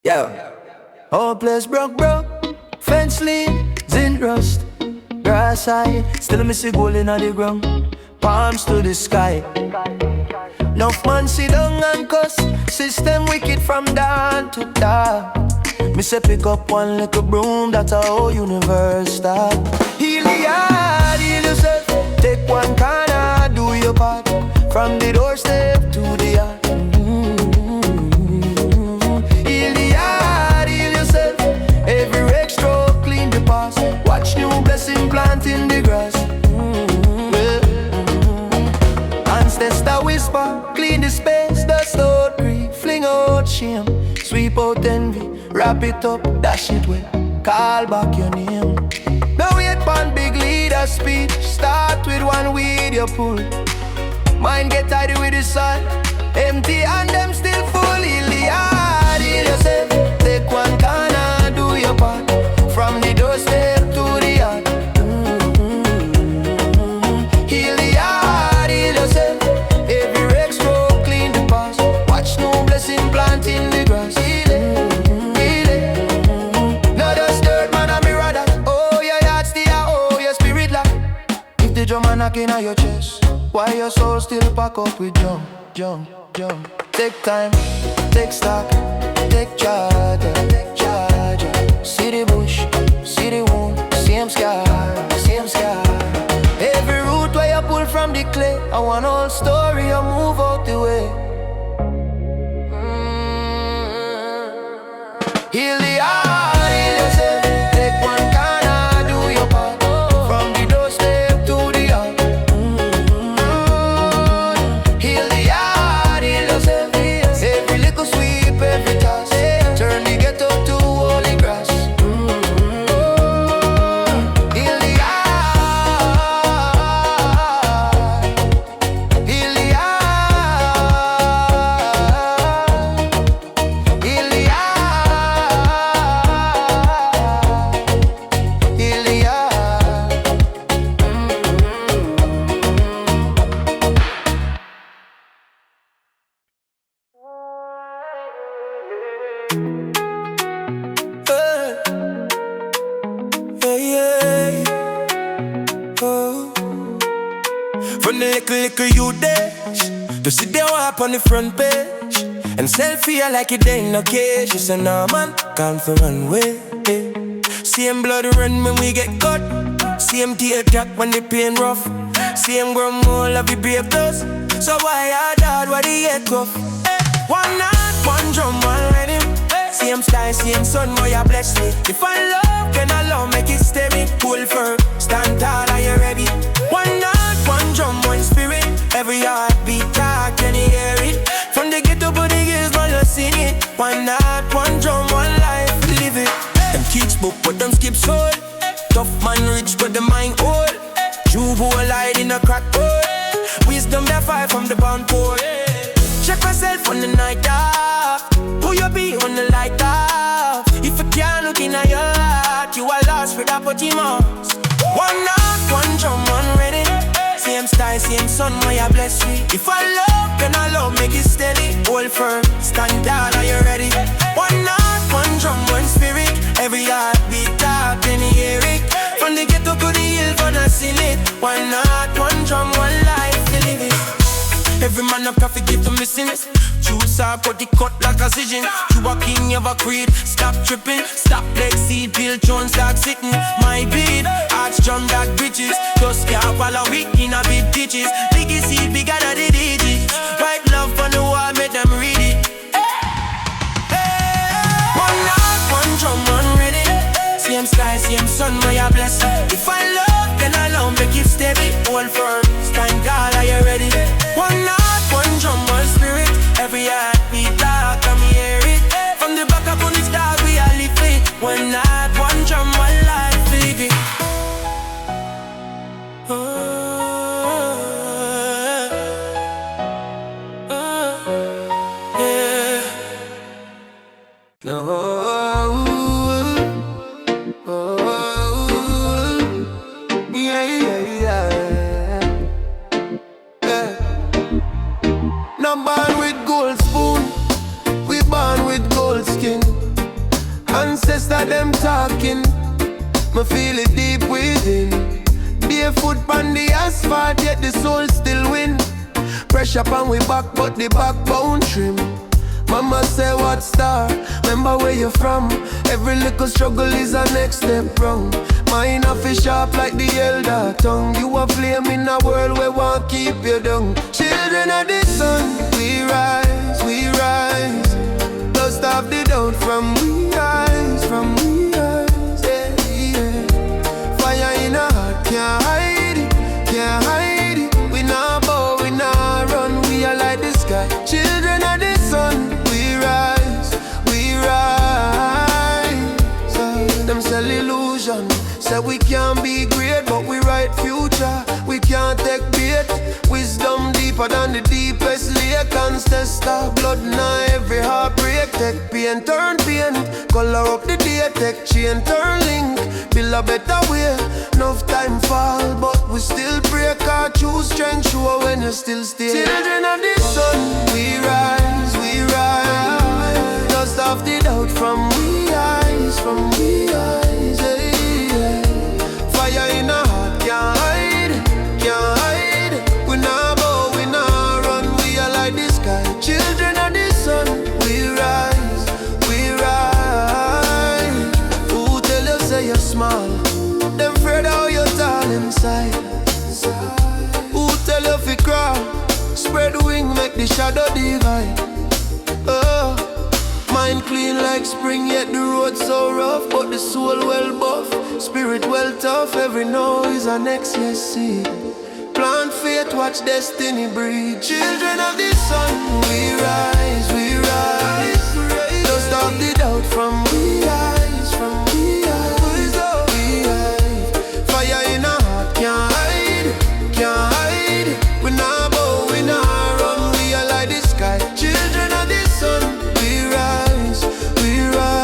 Yeah. Whole place broke. Fence lean, zinc rust. Grass high, still me see gold inna the ground. Palms to the sky. Enough man sit down and cuss. System wicked from dawn to dark. Me say pick up one little broom, that's a whole universe start. Heal the heart, heal yourself. Take one corner, do your part. From the doorstep to the heart. Heal the heart, heal yourself. Every rake stroke, clean the past. Watch new blessing plant in the grass. Ancestor whisper, clean the space, dust out grief, fling out shame, sweep out envy, wrap it up, dash it away, call back your name. Now wait pon big leader speech, start with one weed you pull. Mind get tidy with the sun, empty and them still full. Heal the heart, heal yourself, take one corner, do your part. From the doorstep to the heart. Heal the heart, heal yourself. Every rake stroke, clean the past. Watch no blessing plant in the grass. Heal it. No dust dirt, man, I'm mirror that. Oh, your heart still, oh, your spirit lock. If the drum a knocking at your chest, why your soul still pack up with jump. Take time, take stock, take charge. See the bush, see the wound, same scar. Every root where you pull from the clay, I want all story, you move out the way. Heal the heart, heal yourself. Take one corner, do your part. From the doorstep to the heart. Heal the heart, heal yourself. Every little sweep, every toss. Turn the ghetto to holy grass. Heal the heart. Heal the heart. Heal the heart. Heal the heart. Hey, oh. From the little you dash to sit there up on the front page and selfie like it ain't no case. She said, nah man, come for run away. Same blood run when we get cut. Same tear jack when the pain rough. Same grumble of the brave dust. So why I died why the head rough? One night, one drum, one rhythm. Same sky, same sun, boy, you bless me. If I love, then I love, make it steady. Pull firm, stand tall, are you ready? One night, one drum, one spirit. Every heartbeat talk, can you hear it? From the ghetto to the hills, man, you sing it. One night, one drum, one life, live it. Them teach book, but them skip soul. Tough man rich, but the mind old. Juvo light in a crack hole. Wisdom that fire from the bound pole. Check myself on the night off. Who you be when the light off? If you can't look in your heart, you are lost without putting marks. One night, one drum, one ready. Same style, same sun, why you bless me. If I love, then I love, make it steady. Hold firm, stand down, are you ready? One night, one drum, one spirit. Every heartbeat talk, then you hear it. From the ghetto to the hill, gonna sing it. One night, one drum, one life, to live it. Every man a prophet give to missing. Choose up, cut the cut like a decision. You a king, you have a creed. Stop tripping, stop leg seed, build Jones start sitting. My beat, arch drum that bridges. Just can't follow weak in a big ditches. Biggie seed, bigger than the digits. Right love on the wall, make them read it. One night, one drum, one ready. Same sky, same sun, where you bless. If I love, then I love, make it steady. Hold firm, stand tall, are you ready? One night, one drum, one spirit. Every heartbeat talk, come hear it. From the back up on the star, we are live it. One night, one drum, one life, live it. Yeah. No. Not born with gold spoon, we born with gold skin. Ancestor them talking, me feel it deep within. Barefoot on the asphalt, yet the soul still win. Pressure upon we back, but the backbone trim. Mama say what star, remember where you from. Every little struggle is a next step wrong. Mine a fish sharp like the elder tongue. You a flame in a world where won't keep you down. Children of the sun, we rise, we rise. Dust off the doubt from we eyes, from we eyes, yeah, yeah. Fire in our heart, can't hide it, can't hide it. We not bow, we not run, we are like the sky. Children of the sun, we rise, we rise. Them sell illusion, say we can't be great, but we write future. We can't take bait. Wisdom deeper than the deepest lake. Ancestor blood now every heartbreak. Take pain, turn pain. Color up the day, take chain, turn link. Build a better way. Enough time fall, but we still break our choose strength. Sure when you still stay. Children of the sun, we rise, we rise. Dust off the doubt from we eyes, from we eyes, yeah, yeah. Fire in our heart, can't hide it, can't hide it. We not bow, we not run, we are like the sky. Children of the sun, we rise, we rise. Who tell you say you're small? Them afraid how you're tall inside. Who tell you fi crawl? Spread wing, make the shadow divide. Oh, mind clean like spring, yet the road so rough. But the soul well buff, spirit well tough. Every now is our next yes seed. Plant faith, watch destiny breed. Children of the sun, we rise, we rise. Dust off the doubt from we eyes, from we eyes, we eyes. Fire in our heart, can't hide it, can't hide it. We not bow, we not run, we are like the sky. Children of the sun, we rise, we rise.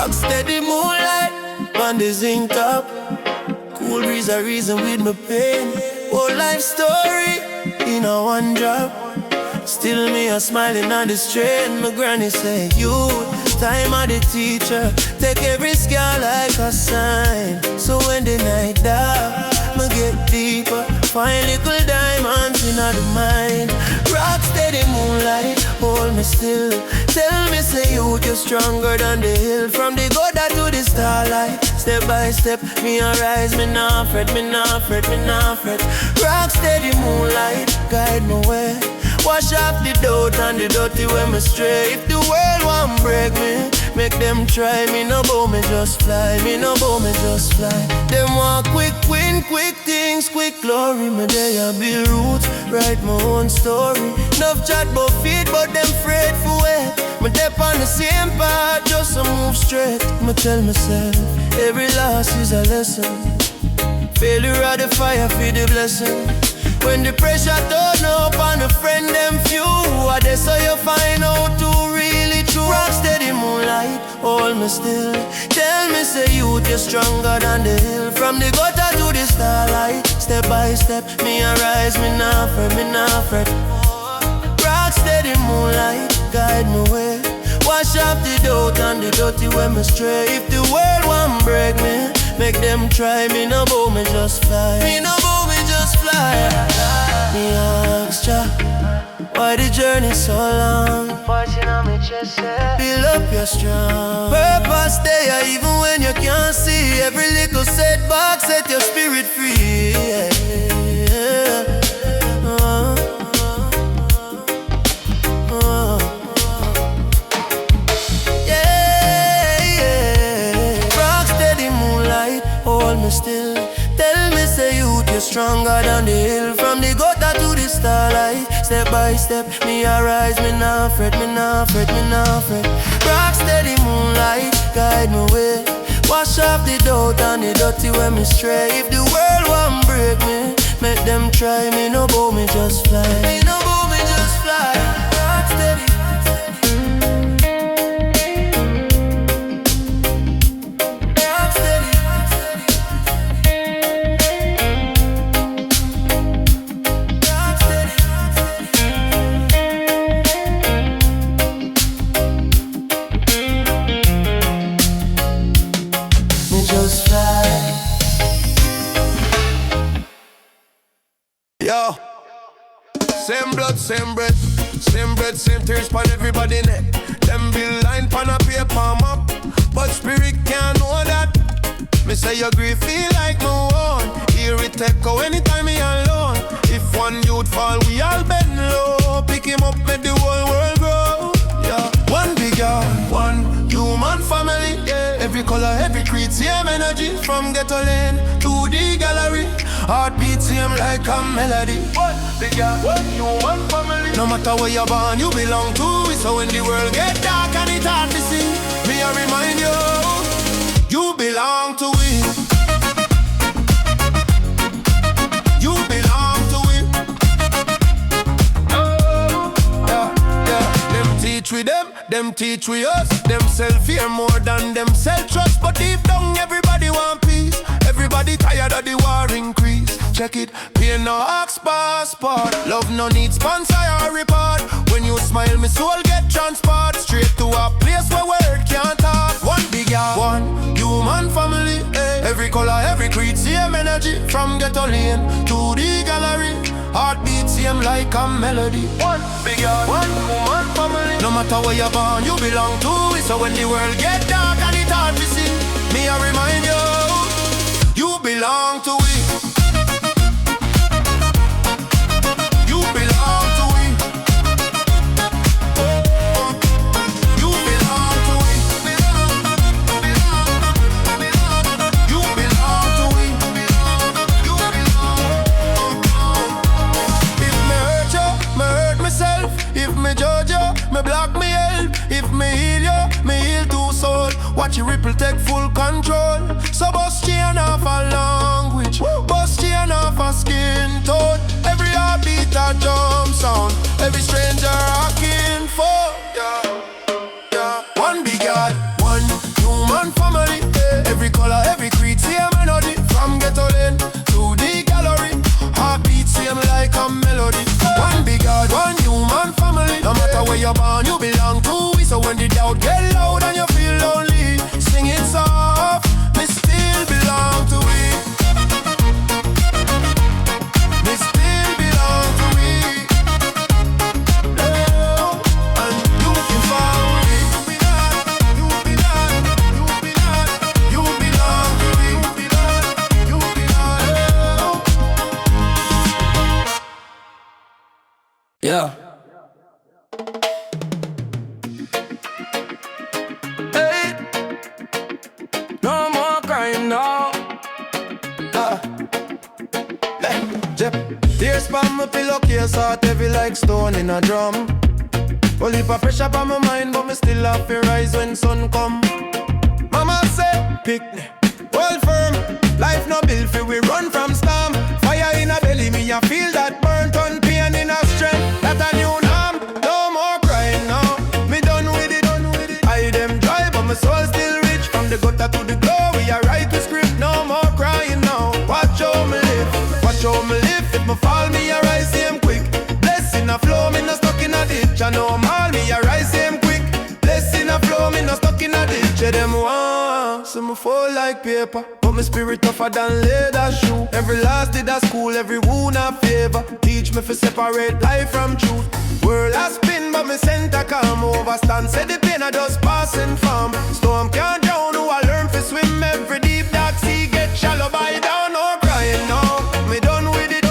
Steady moonlight on the zinc top. Cool breeze a reason with my pain. Whole life story in a one drop. Still me a smiling on the strain. My granny say, you, time of the teacher. Take every scar like a sign. So when the night dark, me get deeper. Find little diamonds in the mind. Rock steady moonlight, hold me still. Tell me say you're stronger than the hill. From the gutter to the starlight. Step by step, me a rise. Me not fret, me not fret, me not fret. Rock steady moonlight, guide my way. Wash off the doubt and the dirty when me stray. If the world won't break me, make them try. Me no bow, me just fly. Me no bow, me just fly. Them want quick win, quick things, quick glory. Me there build roots, write my own story. Enough chat but feet, but them afraid for it. Me dep on the same path, just to move straight. Me tell myself, every loss is a lesson. Failure are the fire for the blessing. When the pressure turn up on a friend, them few are there, so you find out who really true. Rock steady moonlight, hold me still. Tell me say you're stronger than the hill. From the gutter to the starlight, step by step, me a rise, me not fret, me not fret. Rock steady moonlight, guide me way. Wash off the doubt and the dirty when me stray. If the world won't break me, make them try. Me no bow, me just fly. Me no bow, me just fly. Me ask ya, why the journey so long? Watching on me chest, build up your strong. Purpose there even when you can't see. Every little setback set your spirit free. Rock steady moonlight, hold me still. Tell me say you you're stronger than the hill. From the gutter to the starlight, step by step, me arise. Me nah fret, me nah fret, me nah fret. Rock steady moonlight, guide my way. Wash off the doubt and the dirty when me stray. If the world won't break me, make them try. Me no bow, me just fly. Me no bow, me just fly. Rock steady. Yo, same blood, same breath, same bread, same tears pon everybody neck. Them bill line pon a paper map, but spirit can't know that. Me say your grief feel like no one. Hear it echo anytime me alone. If one youth fall, we all bend low. Pick him up, make the whole world grow. Yeah, one big yard, one human family. Yeah, every color, every creed, same energy. From ghetto lane to the gallery. Heartbeat same like a melody. One big yard, one human family. No matter where you're born, you belong to it. So when the world get dark and it's hard to see, me I remind you, you belong to it. You belong to it. Oh, yeah, yeah. Them teach with them teach with us. Them self-fear more than them self-trust. But deep down everybody want peace. Everybody tired of the war increase. Check it, pay no ox passport. Love no need sponsor or report. When you smile, my soul get transport. Straight to a place where word can't talk. One big yard, one human family. Every color, every creed, same energy. From ghetto lane to the gallery. Heartbeat same like a melody. One big yard, one human family. No matter where you're born, you belong to it. So when the world get dark and it's hard to see, me I remind you, you belong to it. You belong to it. You belong to it. You belong to it. You belong. If me hurt you, me hurt myself. If me judge you, me block me help. If me heal you, me heal two soul. Watch your ripple take full control. So bust chain off a language, bust chain off a skin tone. Every heartbeat a drum sound, every stranger rocking for. Yeah, yeah. One big yard, one human family. Every color, every creed, same melody. From ghetto lane to the gallery. Heartbeat same like a melody. One big yard, one human family. No matter where you're born, you belong to it. So when the doubt get loud and you feel lonely, sing it soft, me still belong to it. Me still belong to it. Oh, and you can find it. You belong, you belong, you belong to it. You belong, Yeah. Hey, no more crying now. Tears from my pillowcase, heart heavy like stone in a drum. Well, if I pressure on my mind, but me still have to rise when sun come. Mama say, picnic, hold firm. Life no built for we run from storm. Fire in a belly, me I feel that burnt on pain in a strength. That a new norm, no more crying now. Me done with it, I them dry, but my soul still rich. From the gutter to the glory, I write the script. No more crying now. Watch how me live, watch how me live. If me fall, me I rise same quick. Blessing a flow, me no stuck in a ditch. I know mal, me I rise same quick. Blessing a flow, me no stuck in a ditch. Yeah, them want, so me fall like paper. But my spirit tougher than leather shoe. Every last day at school, every wound a favor. Teach me to separate life from truth. World has spin, but me center calm. Overstand, say the pain I just passing from. Storm can't drown, who I learn to swim. Every deep dark sea get shallow by down. No crying now, me done with it.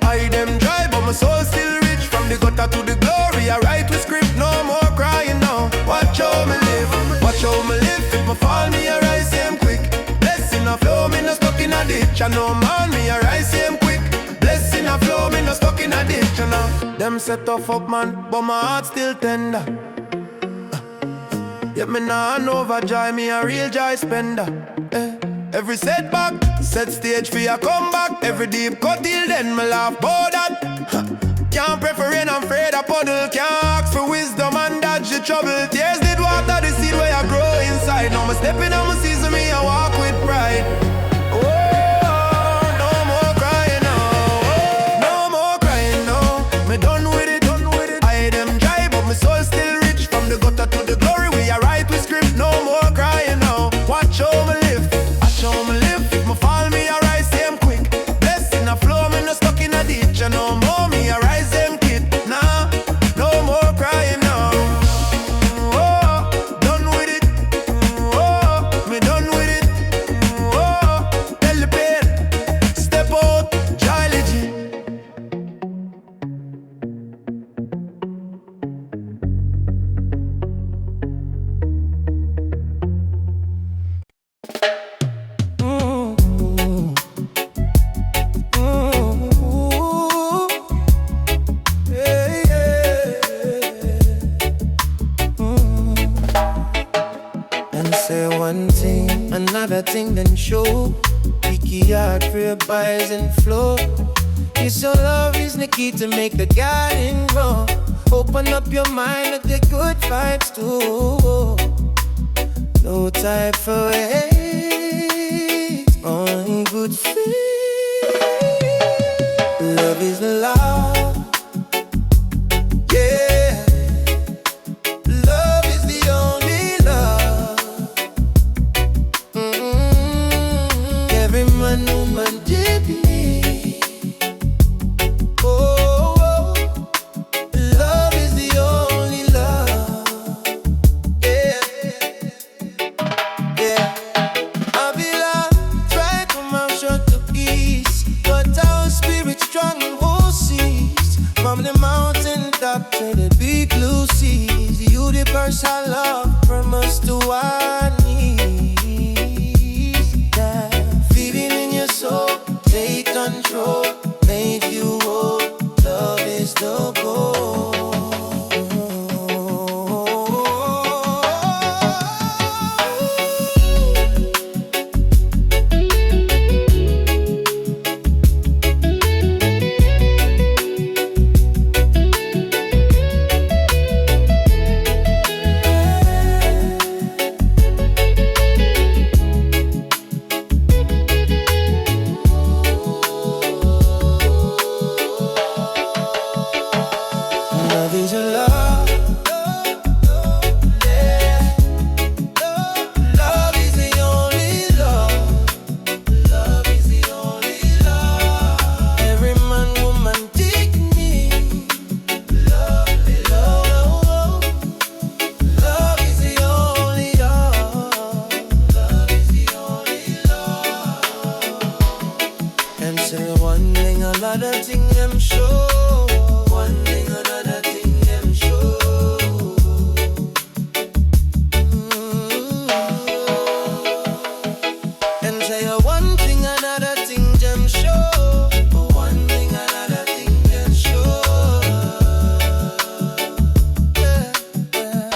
I them dry, but my soul still rich. From the gutter to the glory, I write with script. No more crying now. Watch how me live, watch how me live. If me fall, me I rise same quick. Blessing a flow, me no stuck in a ditch. I know man, me I rise same quick. them set tough up man, but my heart still tender. Yeah, me nah overjoy, me a real joy spender. Every setback, set stage for your comeback. Every deep cut till then, me laugh about that. Can't prefer rain, I'm afraid of puddle. Can't ask for wisdom and dodge the trouble. Tears did water the seed where I grow inside. Now me stepping on my season, me I walk with pride. Oh, no more crying now. No more crying now. Me done with it, I them dry, but my soul still rich. From the gutter to the glory, we are right with script. No more crying now. Watch how me live, watch how me live. Me fall, me I rise same quick. Blessing a flow, me no stuck in a ditch. And no more, me I rise them kid. Nah, no more crying now. Oh, done with it. Oh, me done with it. Oh, tell the pain, step out, geology. And say one thing, another thing, then show. Picky hard for your buys and flow. Yes, your love is the key to make the garden grow. Open up your mind, let the good vibes too. No time for hate, only good feelings. Love is love, yeah. Love is the only love. Every man, woman, did me. Oh, love is the only love. Yeah, yeah. I be like, try to mouth shut to peace, but our spirit strong and whole seas. From the mountain top to the big blue seas, the universal love from us to our knees. Yeah. Feeling in your soul, take control, make you whole. Love is the goal. Love is a love, yeah. Love is the only love. Love is the only love. Every man, woman, dig me. Love, love. Love is the only love. Love is the only love. And say one thing, another thing, them show. One thing, another thing, them show. And say one thing, another thing, them show. One thing, another thing, them show. Yeah, yeah.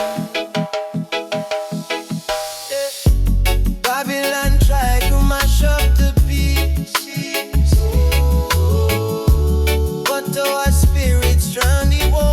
Babylon tried to mash up the pieces, but our spirit strong, the war.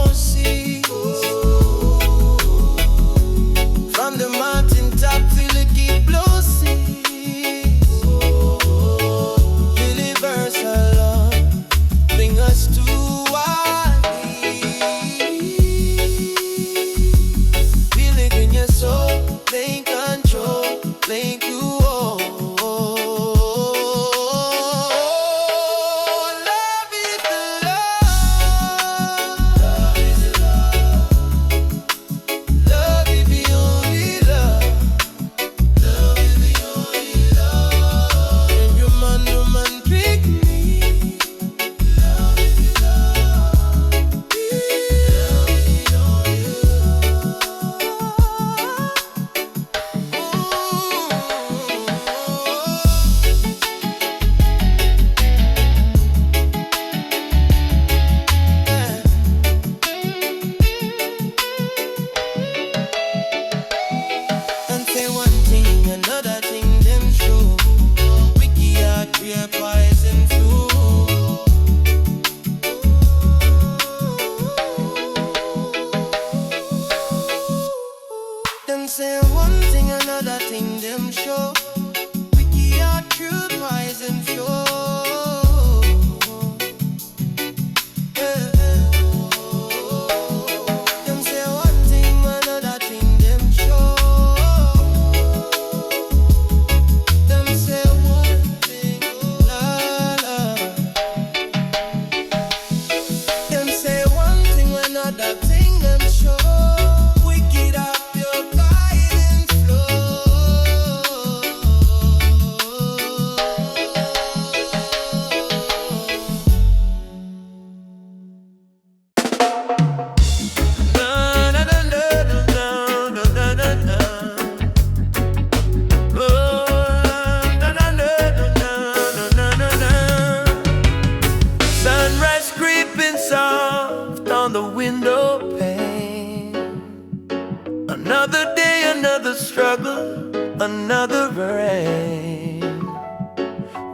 struggle, another rain.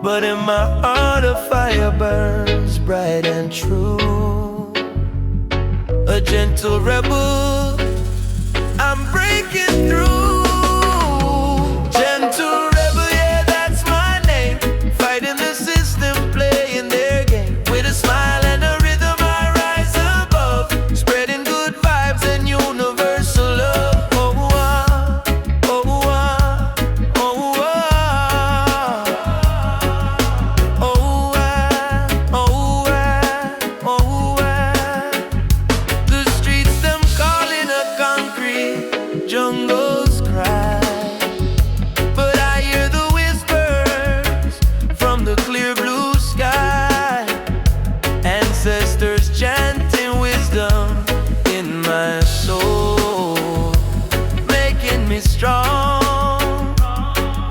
But in my heart a fire burns bright and true. A gentle rebel, I'm breaking through. Gentle rebel, yeah, that's my name. Fighting the system, playing their game. With a smile and a rhythm I rise above, spreading good vibes and universal love. Oh, ah, oh, ah, oh, ah. Oh, ah, oh, ah, oh, ah. The streets them calling a concrete jungle's cry, but I hear the whispers from the clear blue sky. Ancestors chanting wisdom in my soul, making me strong,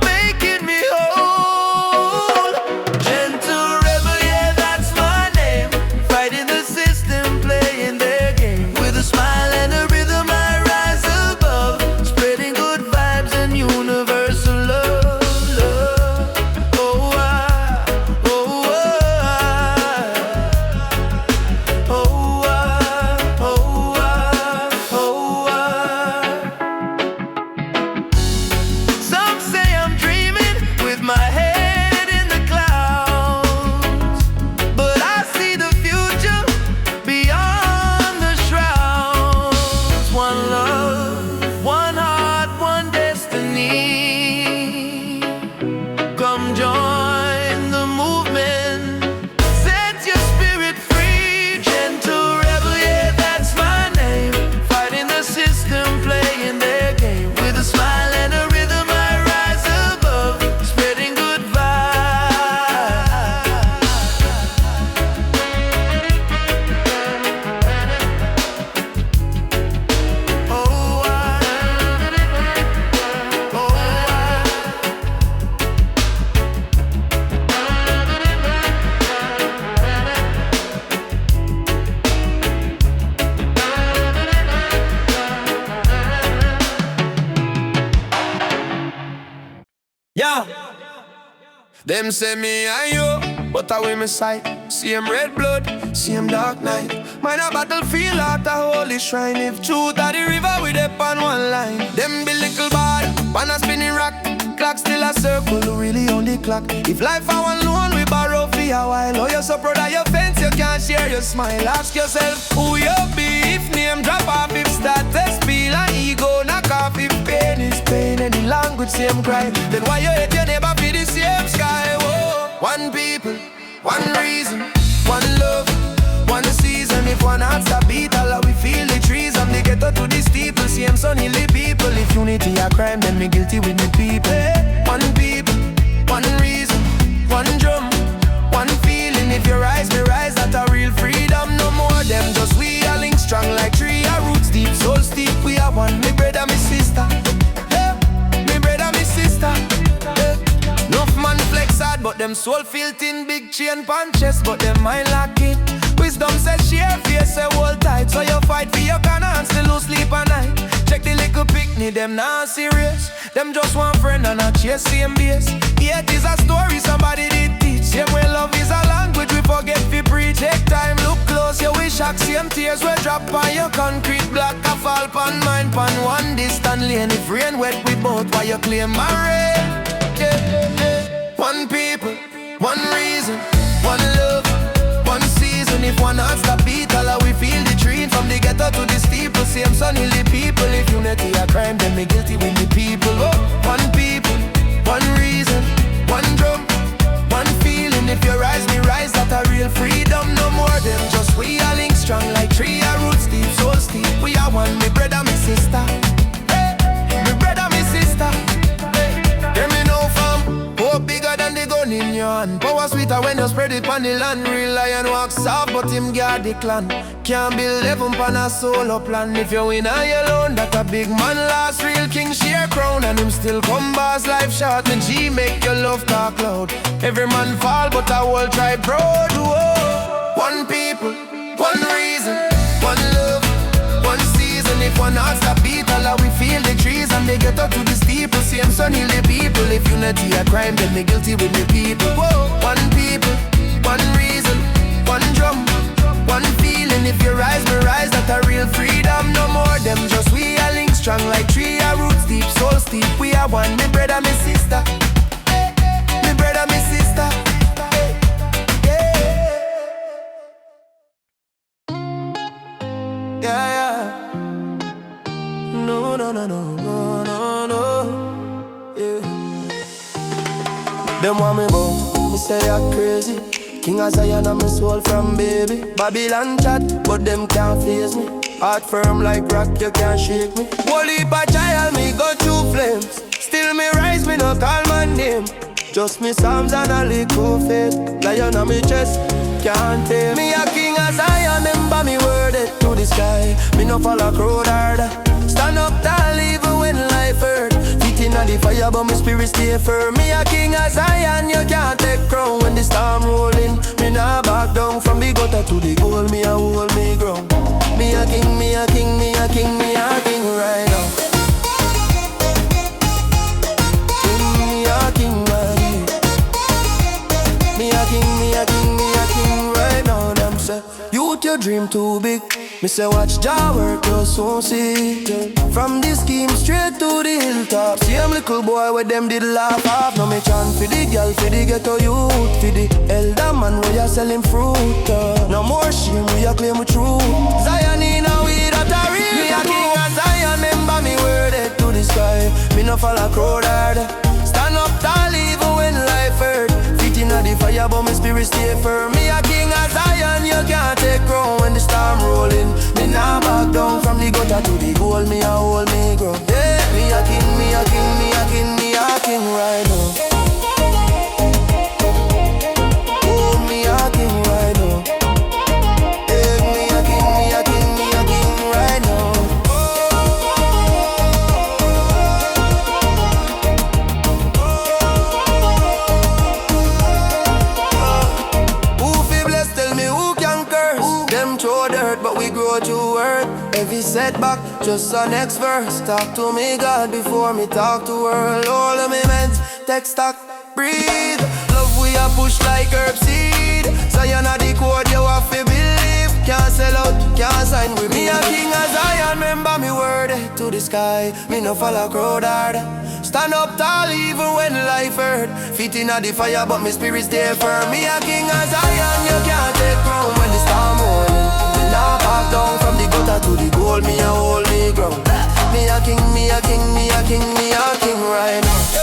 making me whole. Gentle rebel, yeah, that's my name. Fighting the system, playing their game. With a smile and a rhythm I rise above, spreading good vibes and universal love, love. Oh, ah, oh, ah. Oh, ah, oh, ah, oh, ah. Some say I'm dreaming with my head in the clouds, but I see the future beyond the shrouds. One love, one heart, one destiny. Come join the movement, set your spirit free. Gentle rebel, yeah, that's my name. Fighting the system, playing their game. With a smile and a rhythm I rise above, spreading good vibes. Oh, ah, oh, ah. Yeah. Them say me and you, but I wear my sight. Same red blood, same dark night. Mine a battlefield at a holy shrine. If truth are the river, we dip on one line. Them be little bad, pan a spinning rock. Clock still a circle, really on the clock. If life a one loan, we borrow for a while. Oh, you're so proud of your fence, you can't share your smile. Ask yourself who you be. If name drop off, if status feel and ego knock off. If pain is pain, any language same cry. Then why you hate your neighbor for the same sky? Whoa. One people, one reason, one love, one season. If one heart stop beat, all we feel the trees. I'm the ghetto to the steeple, same sunny people. If unity a crime, then me guilty with me people. One people, one reason, one drum, one feeling. If you rise, me rise, that's a real freedom. No more them, just we are linked strong like tree. Our roots deep, soul steep, we are one. Me brother, me sister, hey, me brother, me sister, hey. Enough man flex hard, but them soul feel thin. Big chain pan chest, but them mind lock it. Wisdom says share, fear say hold tight. So you fight for your corner and still lose sleep at night. Check the little picnic, them not serious. Them just one friend and a chase same base. Yet is a story somebody did teach. Same way love is a language we forget fi preach. Take time, look close, you wish shock. Same tears will drop on your concrete block. A fall pan mine pan one distant lane. If rain wet we both, why you claim my rain? Yeah, yeah, yeah. One people, one reason, one love, one season. If one heart stop beat, all we feel the treat. From the ghetto to the steeple, same sunny people. If unity a crime, then me guilty with the people. Oh, one people, one reason, one drum, one feeling. If you rise, me rise, that's a real freedom. No more them, just we are linked strong like tree. Our roots deep, so steep. We are one, me brother, me sister. Hey, me brother, me sister. Hey, hear me know from hope bigger than the gun in your hand. Power sweeter when you spread it on the land. Real lion walks soft, but him guard the clan. Can't build heaven pan a solo plan. If you win all alone, that a big man last. Real king share crown, and him still come boss life short. And G make your love talk loud. Every man fall, but a whole tribe proud. Whoa. One people, one reason, one love, one season. If one heart stop beat, all we feel the trees. And from the ghetto to the steeple. Same son heal the people. If unity a crime, then me guilty with the people. Whoa. One people, one reason, one drum, one feeling. If you rise, me rise. That's a real freedom. No more them, just we are linked strong like tree. Our roots deep, soul steep. We are one, me brother, me sister. Me brother, me sister. Yeah, yeah. No, no, no, no, no, no, no. Yeah. Them want me bow, me say you're crazy. King of Zion and my soul from baby. Babylon chat, but them can't face me. Heart firm like rock, you can't shake me. Whole heap of child, me go through flames. Still me rise, me no call my name. Just me psalms and a little faith. Lion on me chest, can't tame me. A king of Zion, remember me worded to the sky. Me no follow crowd harder. Stand up tall even when life hurt. Feet inna the fire but my spirit stay firm. Me a king of Zion, you can't take crown. When the storm rolling, me nah back down. From the gutter to the goal, me a hold me ground. Me a king, me a king, me a king, me a king right now. Me a king right now. Me a king, me a king, me a king right now. Them say, youth your dream too big. Me say watch Jah work, you soon see. From the scheme straight to the hilltop. Same little boy where them did laugh off. Now me chant for the girl, for the ghetto youth, for the elder man where you selling fruit. No more shame, we a claim with truth. Zion in a way that a real. Me a king of Zion, remember me worded to the sky. Me no follow crowd hard. Stand up tall even when life hurt. Feet inna the fire but my spirit stay firm. Me a king of Zion, you can't take crown when the storm rolling. Me nah back down from the gutter to the goal. Me a hold me ground. Yeah, me a king, me a king, me a king, me a king right now. Oh, me a king right now. Yeah, me a king, me a king, me a king right now. Who feel blessed? Tell me who can curse? Them throw dirt, but we grow to earth. Every setback, just a next verse. Talk to me, God, before me talk to world. All of me meds, tech stock, breathe. Love we a push like herb seed. Zion a the code, you have to believe. Can't sell out, can't sign with me. A king of Zion, remember me word to the sky. Me no follow crowd hard. Stand up tall even when life hurt. Feet inna the fire, but my spirit stay firm. Me a king of Zion, you can't take crown when the storm rolling. Me nah back down from the gutter to the goal. Me a hold me ground. Me a king, me a king, me a king, me a king right now.